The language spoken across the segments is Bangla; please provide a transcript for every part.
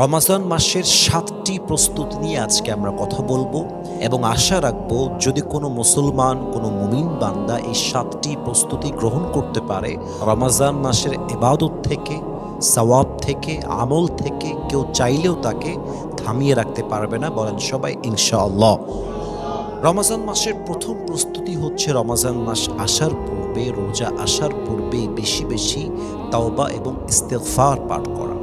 রমাজান মাসের ৭টি প্রস্তুতি নিয়ে আজকে আমরা কথা বলবো এবং আশা রাখবো যদি কোনো মুসলমান, কোনো মুমিন বান্দা এই ৭টি প্রস্তুতি গ্রহণ করতে পারে, রমাজান মাসের ইবাদত থেকে, সওয়াব থেকে, আমল থেকে কেউ চাইলেও তাকে থামিয়ে রাখতে পারবে না। বলেন সবাই ইনশাআল্লাহ। রমাজান মাসের প্রথম প্রস্তুতি হচ্ছে রমাজান মাস আসার পূর্বে, রোজা আসার পূর্বে বেশি বেশি তাওবা এবং ইস্তেগফার পাঠ করা।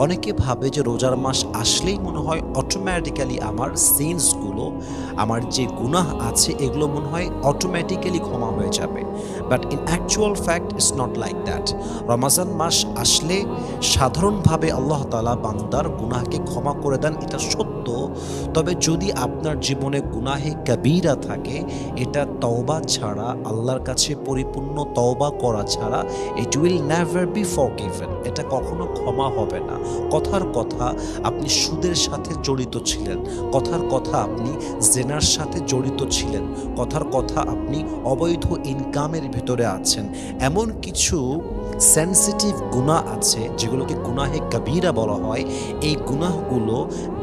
অনেকে ভাবে যে রোজার মাস আসলেই মনে হয় অটোমেটিক্যালি আমার সিনসগুলো, আমার যে গুনাহ আছে এগুলো মনে হয় অটোমেটিক্যালি ক্ষমা হয়ে যাবে। But in actual fact it's not like that. Ramzan মাস আসলে সাধারণভাবে আল্লাহ তাআলা বান্দার গুনাহকে ক্ষমা করে দেন, এটা সত্য। তবে যদি আপনার জীবনে গুনাহে কাবীরা থাকে, এটা তওবা ছাড়া, আল্লাহর কাছে পরিপূর্ণ তওবা করা ছাড়া it will never be forgiven. এটা কখনো ক্ষমা হবে না। কথার কথা আপনি সুদের সাথে জড়িত ছিলেন, কথার কথা আপনি জেনার সাথে জড়িত ছিলেন, কথার কথা আপনি অবৈধ ইনকামের ভিতরে আছেন। এমন কিছু সেনসিটিভ গুনাহ আছে যেগুলোকে গুনাহে কাবীরা বলা হয়। এই গুনাহগুলো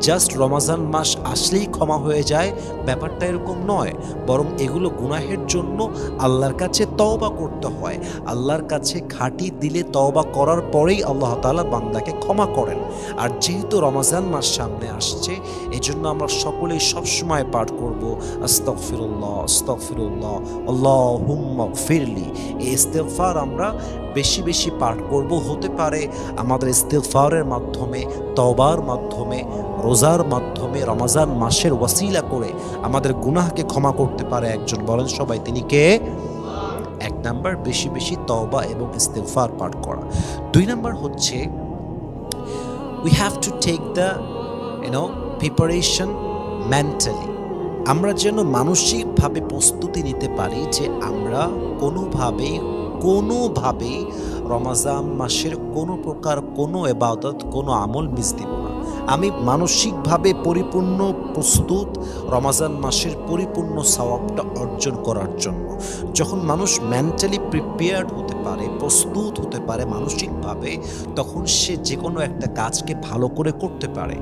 জাস্ট রমাজান মাস আসলেই ক্ষমা হয়ে যায়, ব্যাপারটা এরকম নয়। বরং এগুলো গুনাহের জন্য আল্লাহর কাছে তওবা করতে হয়। আল্লাহর কাছে খাঁটি দিলে তওবা করার পরেই আল্লাহ তাআলা বান্দাকে ক্ষমা করেন। আর যেহেতু রমাজান মাস সামনে আসছে, এজন্য আমরা সকলেই সবসময় পাঠ করব আস্তাগফিরুল্লাহ আস্তাগফিরুল্লাহ আল্লাহুম্মা গফিরলি। এই ইস্তেগফার আমরা বেশি বেশি পাঠ করব। হতে পারে আমাদের ইস্তেগফারের মাধ্যমে, তওবার মাধ্যমে, রোজার মাধ্যমে রমাজান মাসের ওয়াসিলা করে আমাদের গুনাহকে ক্ষমা করতে পারে একজন। বলেন সবাই তিনি কে? এক নাম্বার বেশি বেশি তওবা এবং ইস্তেগফার পাঠ করা। ২ নাম্বার হচ্ছে we have to take the preparation mentally. আমরা যেন মানসিকভাবে প্রস্তুতি নিতে পারি যে আমরা কোনোভাবেই রমাজান মাসের কোনো প্রকার কোনো ইবাদত, কোনো আমল মিস দিব না। আমি মানসিকভাবে পরিপূর্ণ প্রস্তুত রমাজান মাসের পরিপূর্ণ সওয়াবটা অর্জন করার জন্য। যখন মানুষ মেন্টালি প্রিপেয়ার্ড হতে পারে, প্রস্তুত হতে পারে মানসিকভাবে, তখন সে যে কোনো একটা কাজকে ভালো করে করতে পারে।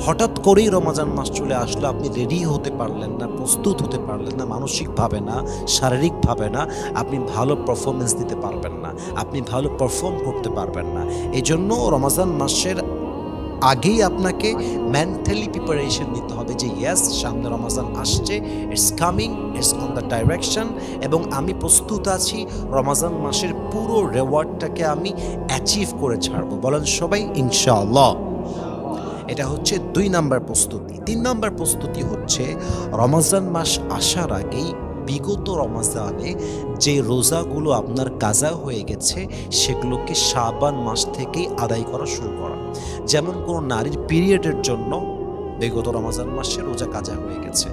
হঠাৎ করেই রমাজান মাস চলে আসলো, আপনি রেডি হতে পারলেন না, প্রস্তুত হতে পারলেন না, মানসিকভাবে না, শারীরিকভাবে না, আপনি ভালো পারফরমেন্স দিতে পারবেন না, আপনি ভালো পারফর্ম করতে পারবেন না। এজন্য রমাজান মাসের আগেই আপনাকে মেন্টালি প্রিপারেশন নিতে হবে যে ইয়েস, সামনে রমাজান আসছে, it's coming, it's on the direction, এবং আমি প্রস্তুত আছি রমাজান মাসের পুরো রেওয়ার্ডটাকে আমি অ্যাচিভ করে ছাড়বো। বলেন সবাই ইনশাআল্লাহ। এটা হচ্ছে ২ নাম্বার প্রস্তুতি। ৩ নাম্বার প্রস্তুতি হচ্ছে রমাজান মাস আসার আগেই বিগত রমাজানে যে রোজাগুলো আপনার কাজা হয়ে গেছে সেগুলোকে শাবান মাস থেকেই আদায় করা শুরু করা। যেমন কোনো নারীর পিরিয়ডের জন্য বিগত রমাজান মাসে রোজা কাজা হয়ে গেছে,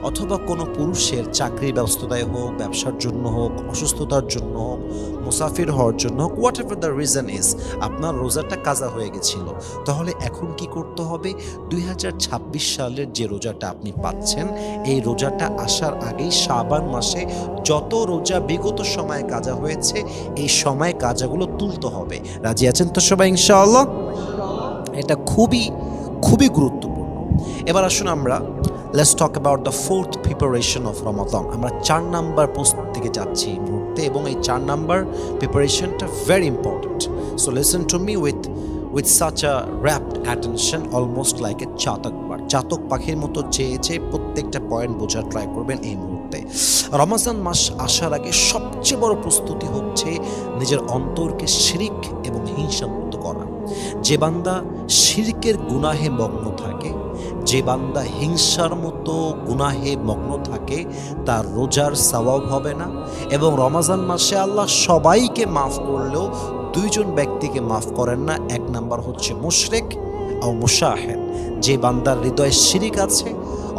অথবা কোনো পুরুষের চাকরির ব্যস্ততায় হোক, ব্যবসার জন্য হোক, অসুস্থতার জন্য হোক, মুসাফির হওয়ার জন্য হোক, what ever the reason is, আপনার রোজাটা কাজা হয়ে গেছিল। তাহলে এখন কি করতে হবে? ২০২৬ সালের যে রোজাটা আপনি পাচ্ছেন, এই রোজাটা আসার আগেই শাবান মাসে যত রোজা বিগত সময়ে কাজা হয়েছে, এই সময় কাজাগুলো তুলতে হবে। রাজি আছেন তো সবাই ইনশাআল্লাহ? এটা খুবই খুবই গুরুত্বপূর্ণ। এবার আসুন আমরা let's talk about the 4th preparation of Ramadan. আমরা ৪ নাম্বার প্রস্তুতিকে যাচ্ছি এই মুহূর্তে, এবং এই ৪ নাম্বার প্রিপারেশনটা very important. So listen to me with such a rapt attention, almost like a চাতক পাখির মতো চেয়ে প্রত্যেকটা পয়েন্ট বোঝার ট্রাই করবেন এই মুহূর্তে। রমাজান মাস আসার আগে সবচেয়ে বড় প্রস্তুতি হচ্ছে নিজের অন্তরকে শিরিক এবং হিংসামুক্ত করা। যে বান্দা শিরকের গুনাহে মগ্ন থাকে, যে বান্দা হিংসার মতো গুনাহে মগ্ন থাকে, তার রোজার সওয়াব হবে না। এবং রমাজান মাসে আল্লাহ সবাইকে মাফ করলেও ২ জন ব্যক্তিকে মাফ করেন না। ১ নাম্বার হচ্ছে মুশরিক ও মুশাহিদ। যে বান্দার হৃদয়ে শিরিক আছে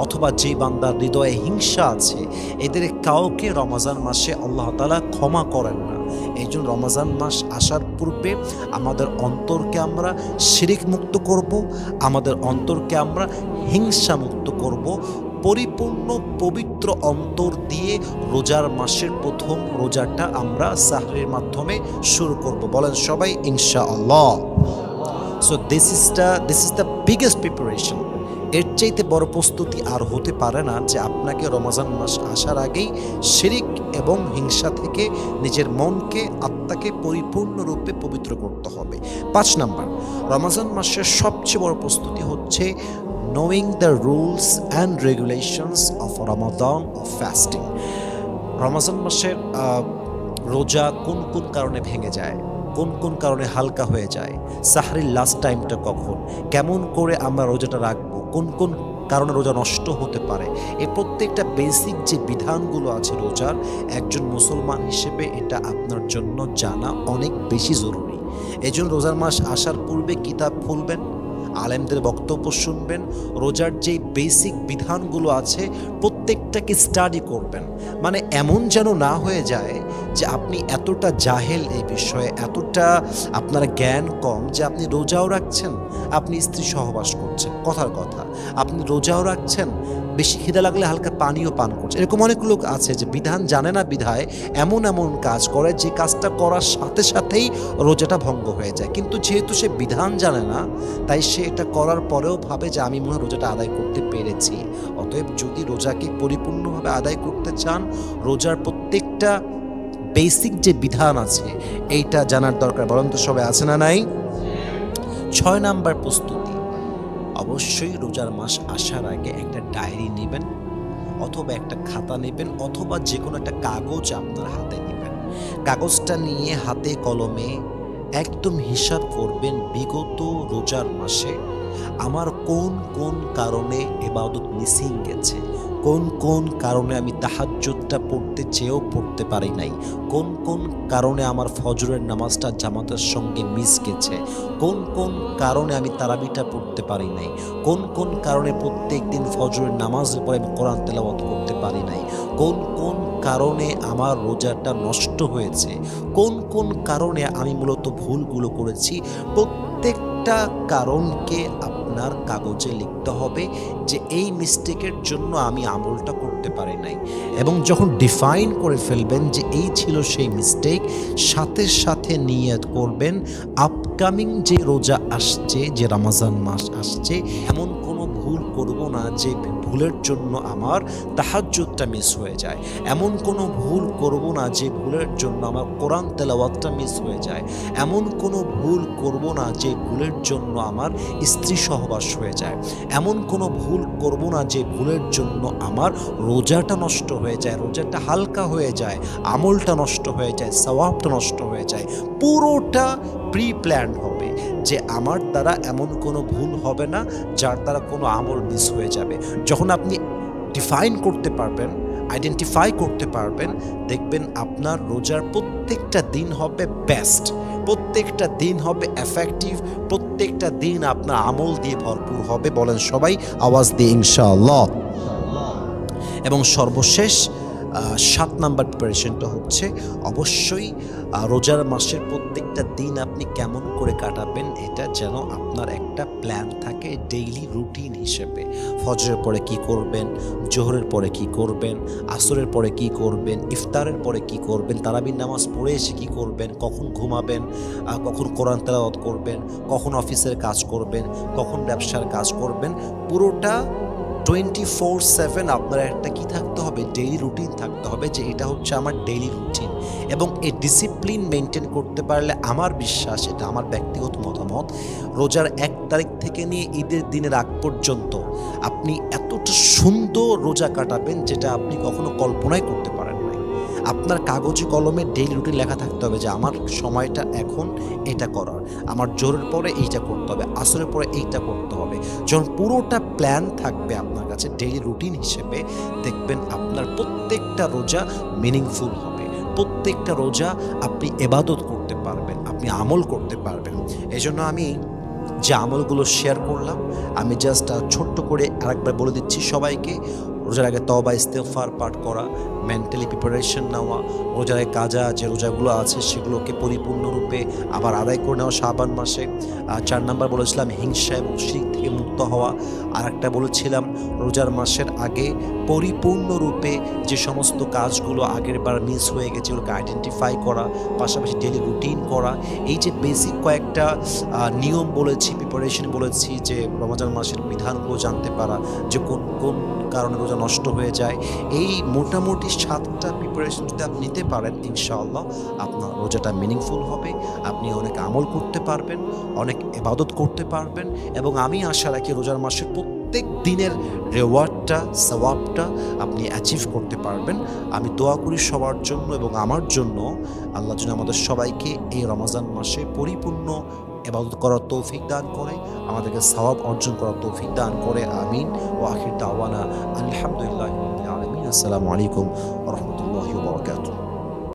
অথবা যে বান্দার হৃদয়ে হিংসা আছে, এদের কাউকে রমাজান মাসে আল্লাহ তাআলা ক্ষমা করেন না। এই জন্য রমাজান মাস আসার পূর্বে আমাদের অন্তরকে আমরা শিরিক মুক্ত করব, আমাদের অন্তরকে আমরা হিংসা মুক্ত করব। পরিপূর্ণ পবিত্র অন্তর দিয়ে রোজার মাসের প্রথম রোজাটা আমরা সাহরির মাধ্যমে শুরু করব। বলেন সবাই ইনশাআল্লাহ। So this is the biggest preparation. এর চাইতে বড় প্রস্তুতি আর হতে পারে না যে আপনাকে রমজান মাস আসার আগেই শিরিক এবং হিংসা থেকে নিজের মনকে, আত্মাকে পরিপূর্ণরূপে পবিত্র করতে হবে। 5 নাম্বার, রমজান মাসের সবচেয়ে বড় প্রস্তুতি হচ্ছে knowing the rules and regulations of Ramadan of fasting. Ramzan মাসের রোজা কোন কোন কারণে ভেঙে যায়, কোন কোন কারণে হালকা হয়ে যায়, সাহরির লাস্ট টাইমটা কখন, কেমন করে আমরা রোজাটা রাখবো, কোন কোন কারণে রোজা নষ্ট হতে পারে, এই প্রত্যেকটা বেসিক যে বিধানগুলো আছে রোজার, একজন মুসলমান হিসেবে এটা আপনার জন্য জানা অনেক বেশি জরুরি। এই জন্য রোজার মাস আসার পূর্বে কিতাব খুলবেন, আলেমদের বক্তব্য শুনবেন, রোজার যেই বেসিক বিধানগুলো আছে প্রত্যেকটাকে স্টাডি করবেন। মানে এমন যেন না হয়ে যায় যে আপনি এতটা জাহেল এই বিষয়ে, এতটা আপনার জ্ঞান কম যে আপনি রোজাও রাখছেন, আপনি স্ত্রী সহবাস করছেন, কথার কথা আপনি রোজাও রাখছেন, বেশি খিদে লাগলে হালকা পানিও পান করছে। এরকম অনেক লোক আছে যে বিধান জানে না বিধায় এমন এমন কাজ করে যে কাজটা করার সাথে সাথেই রোজাটা ভঙ্গ হয়ে যায়। কিন্তু যেহেতু সে বিধান জানে না, তাই সে এটা করার পরেও ভাবে যে আমি মনে হয় রোজাটা আদায় করতে পেরেছি। অতএব যদি রোজাকে পরিপূর্ণভাবে আদায় করতে চান, রোজার প্রত্যেকটা বেসিক যে বিধান আছে এইটা জানার দরকার। বরং তো সবাই আছে না নাই? 6 নাম্বার প্রস্তুতি, অবশ্যই রোজার মাস আসার আগে একটা ডায়েরি নেবেন, অথবা একটা খাতা নেবেন, অথবা যে কোনো একটা কাগজ আপনার হাতে নেবেন। কাগজটা নিয়ে হাতে কলমে একদম হিসাব করবেন বিগত রোজার মাসে আমার কোন কোন কারণে ইবাদত মিসিং গেছে, কোন কোন কারণে আমি তাহাজ্জুদটা পড়তে চেয়েও পড়তে পারি নাই, কোন কোন কারণে আমার ফজরের নামাজটা জামাতের সঙ্গে মিস গেছে, কোন কোন কারণে আমি তারাবিটা পড়তে পারি নাই, কোন কোন কারণে প্রত্যেক দিন ফজরের নামাজের পরে আমি কোরআন তেলাওয়াত করতে পারি নাই, কোন কোন কারণে আমার রোজাটা নষ্ট হয়েছে, কোন কোন কারণে আমি মূলত ভুলগুলো করেছি। প্রত্যেকটা কারণকে আপনার কাগজে লিখতে হবে যে এই মিস্টেকের জন্য আমি আমলটা করতে পারি নাই। এবং যখন ডিফাইন করে ফেলবেন যে এই ছিল সেই মিস্টেক, সাথে সাথে নিয়ত করবেন আপকামিং যে রোজা আসছে, যে রমজান মাস আসছে, এমন কোনো ভুল করব না যে ভুলের জন্য আমার তাহাজ্জুদটা মিস হয়ে যায়, এমন কোনো ভুল করব না যে ভুলের জন্য আমার কোরআন তেলাওয়াতটা মিস হয়ে যায়, এমন কোনো ভুল করব না যে ভুলের জন্য আমার স্ত্রী সহবাস হয়ে যায়, এমন কোনো ভুল করব না যে ভুলের জন্য আমার রোজাটা নষ্ট হয়ে যায়, রোজাটা হালকা হয়ে যায়, আমলটা নষ্ট হয়ে যায়, সওয়াবটা নষ্ট হয়ে যায়। পুরোটা প্রি প্ল্যান্ড হবে যে আমার দ্বারা এমন কোনো ভুল হবে না যার দ্বারা কোনো আমল মিস হয়ে যাবে। যখন আপনি ডিফাইন করতে পারবেন, আইডেন্টিফাই করতে পারবেন, দেখবেন আপনার রোজার প্রত্যেকটা দিন হবে বেস্ট, প্রত্যেকটা দিন হবে এফেক্টিভ, প্রত্যেকটা দিন আপনার আমল দিয়ে ভরপুর হবে। বলেন সবাই আওয়াজ দিয়ে ইনশাআল্লাহ। এবং সর্বশেষ 7 নাম্বার প্রিপারেশনটা হচ্ছে অবশ্যই রোজার মাসের প্রত্যেকটা দিন আপনি কেমন করে কাটাবেন এটা যেন আপনার একটা প্ল্যান থাকে ডেইলি রুটিন হিসেবে। ফজরের পরে কি করবেন, জোহরের পরে কি করবেন, আসরের পরে কি করবেন, ইফতারের পরে কি করবেন, তারাবির নামাজ পড়ে এসে কি করবেন, কখন ঘুমাবেন, কখন কোরআন তেলাওয়াত করবেন, কখন অফিসের কাজ করবেন, কখন ব্যবসার কাজ করবেন। পুরোটা 24/7 আপনার একটা কি থাকতে হবে, ডেইলি রুটিন থাকতে হবে যে এটা হচ্ছে আমার ডেইলি রুটিন। এবং এই ডিসিপ্লিন মেনটেন করতে পারলে আমার বিশ্বাস, এটা আমার ব্যক্তিগত মতামত, রোজার 1 তারিখ থেকে নিয়ে ঈদের দিনের আগ পর্যন্ত আপনি এতটা সুন্দর রোজা কাটাবেন যেটা আপনি কখনো কল্পনাই করতে পারেন না। আপনার কাগজে কলমে ডেইলি রুটিন লেখা থাকতে হবে যে আমার সময়টা এখন এটা করার, আমার জোরের পরে এইটা করতে হবে, আসরের পরে এইটা করতে হবে। যখন পুরোটা প্ল্যান থাকবে আপনার কাছে ডেইলি রুটিন হিসেবে, দেখবেন আপনার প্রত্যেকটা রোজা মিনিংফুল হবে, প্রত্যেকটা রোজা আপনি ইবাদত করতে পারবেন, আপনি আমল করতে পারবেন। এই জন্য আমি যে আমলগুলো শেয়ার করলাম, আমি জাস্ট ছোট্ট করে আরেকবার বলে দিচ্ছি সবাইকে। রোজার আগে তওবা ইস্তেগফার পাঠ করা, মেন্টালি প্রিপারেশন নেওয়া, রোজার আগে কাজা যে রোজাগুলো আছে সেগুলোকে পরিপূর্ণরূপে আবার আদায় করে নেওয়া শাবান মাসে। 4 নাম্বার বলেছিলাম হিংসা এবং শিরক থেকে মুক্ত হওয়া। আর একটা বলেছিলাম রোজার মাসের আগে পরিপূর্ণরূপে যে সমস্ত কাজগুলো আগের বার মিস হয়ে গেছে ওগুলোকে আইডেন্টিফাই করা, পাশাপাশি ডেইলি রুটিন করা, এই যে বেসিক কয়েকটা নিয়ম বলেছি, প্রিপারেশন বলেছি, যে রমজান মাসের বিধানগুলো জানতে পারা, যে কোন কোন কারণে রোজা নষ্ট হয়ে যায়, এই মোটামুটি 7টা প্রিপারেশন যদি আপনি নিতে পারেন, ইনশাআল্লাহ আপনার রোজাটা মিনিংফুল হবে, আপনি অনেক আমল করতে পারবেন, অনেক ইবাদত করতে পারবেন, এবং আমি আশা রাখি রোজার মাসের প্রত্যেক দিনের রেওয়ার্ডটা, সওয়াবটা আপনি অ্যাচিভ করতে পারবেন। আমি দোয়া করি সবার জন্য এবং আমার জন্য, আল্লাহ যেন আমাদের সবাইকে এই রমজান মাসে পরিপূর্ণ ইবাদত করার তৌফিক দান করে, আমাদেরকে সওয়াব অর্জন করার তৌফিক দান করে। আমিন। ওয়া আখির দাওয়ানা আলহামদুলিল্লাহি রাব্বিল আলামিন। আসসালামু আলাইকুম ওয়া রাহমাতুল্লাহি ওয়া বারাকাতুহু।